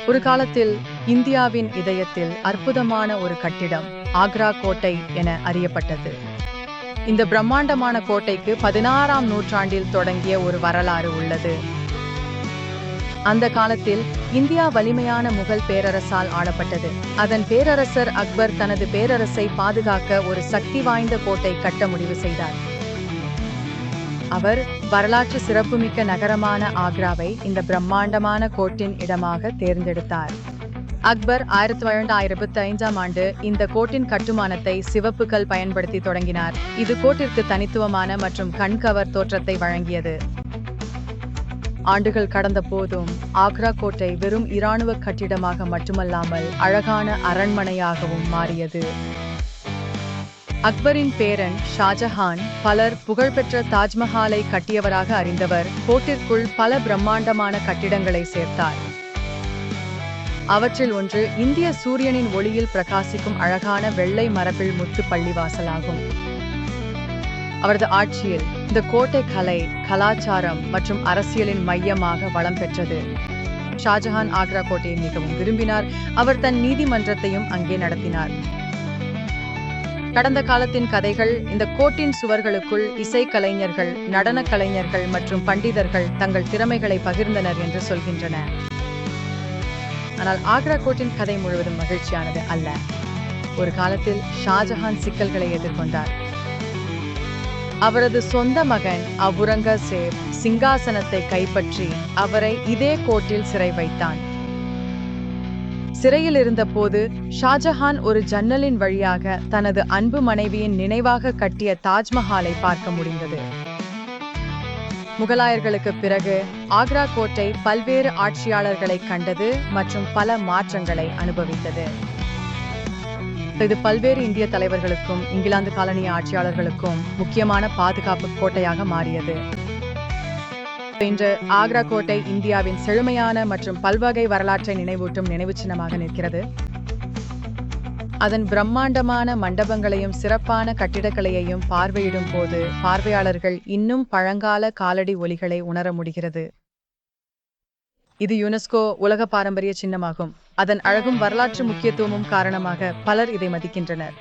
ஒரு காலத்தில் இந்தியாவின் இதயத்தில் அற்புதமான ஒரு கட்டிடம் ஆக்ரா கோட்டை என அறியப்பட்டது. இந்த பிரம்மாண்டமான கோட்டைக்கு 16ஆம் நூற்றாண்டில் தொடங்கிய ஒரு வரலாறு உள்ளது. அந்த காலத்தில் இந்தியா வலிமையான முகல் பேரரசால் ஆளப்பட்டது. அதன் பேரரசர் அக்பர் தனது பேரரசை பாதுகாக்க ஒரு சக்தி வாய்ந்த கோட்டை கட்ட முடிவு செய்தார். அவர் வரலாற்று சிறப்புமிக்க நகரமான ஆக்ராவை இந்த பிரம்மாண்டமான கோட்டின் இடமாக தேர்ந்தெடுத்தார். அக்பர் 1925ஆம் ஆண்டு இந்த கோட்டின் கட்டுமானத்தை சிவப்பு கல் பயன்படுத்தி தொடங்கினார். இது கோட்டிற்கு தனித்துவமான மற்றும் கண்கவர் தோற்றத்தை வழங்கியது. ஆண்டுகள் கடந்த போதும் ஆக்ரா கோட்டை வெறும் இராணுவ கட்டிடமாக மட்டுமல்லாமல் அழகான அரண்மனையாகவும் மாறியது. அக்பரின் பேரன் ஷாஜஹான் பலர் புகழ்பெற்ற தாஜ்மஹாலை கட்டியவராக அறிந்தவர். கோட்டிற்குள் பல பிரம்மாண்டமான கட்டிடங்களை சேர்த்தார். அவற்றில் ஒன்று இந்திய சூரியனின் ஒளியில் பிரகாசிக்கும் அழகான வெள்ளை மரபில் முத்து பள்ளிவாசலாகும். அவரது ஆட்சியில் இந்த கோட்டை கலை, கலாச்சாரம் மற்றும் அரசியலின் மையமாக வளம் பெற்றது. ஷாஜஹான் ஆக்ரா கோட்டையை மிகவும் விரும்பினார். அவர் தன் நீதிமன்றத்தையும் அங்கே நடத்தினார். கடந்த காலத்தின் கதைகள் இந்த கோட்டின் சுவர்களுக்குள் இசைக்கலைஞர்கள், நடன கலைஞர்கள் மற்றும் பண்டிதர்கள் தங்கள் திறமைகளை பகிர்ந்தனர் என்று சொல்கின்றன. ஆனால் ஆக்ரா கோட்டின் கதை முழுவதும் மகிழ்ச்சியானது அல்ல. ஒரு காலத்தில் ஷாஜஹான் சிக்கல்களை எதிர்கொண்டார். அவரது சொந்த மகன் அவுரங்கசீப் சிங்காசனத்தை கைப்பற்றி அவரை இதே கோட்டில் சிறை வைத்தான். சிறையில் இருந்தபோது ஷாஜஹான் ஒரு ஜன்னலின் வழியாக தனது அன்பு மனைவியின் நினைவாக கட்டிய தாஜ்மஹாலை பார்க்க முடிந்தது. முகலாயர்களுக்கு பிறகு ஆக்ரா கோட்டை பல்வேறு ஆட்சியாளர்களை கண்டது மற்றும் பல மாற்றங்களை அனுபவித்தது. இது பல்வேறு இந்திய தலைவர்களுக்கும் இங்கிலாந்து காலனிய ஆட்சியாளர்களுக்கும் முக்கியமான பாதுகாப்பு கோட்டையாக மாறியது. இன்று ஆக்ரா கோட்டை இந்தியாவின் செழுமையான மற்றும் பல்வகை வரலாற்றை நினைவூட்டும் நினைவு சின்னமாக நிற்கிறது. அதன் பிரம்மாண்டமான மண்டபங்களையும் சிறப்பான கட்டிடக்கலையையும் பார்வையிடும் போது பார்வையாளர்கள் இன்னும் பழங்கால காலடி ஒலிகளை உணர முடிகிறது. இது யுனெஸ்கோ உலக பாரம்பரிய சின்னமாகும். அதன் அழகும் வரலாற்று முக்கியத்துவமும் காரணமாக பலர் இதை மதிக்கின்றனர்.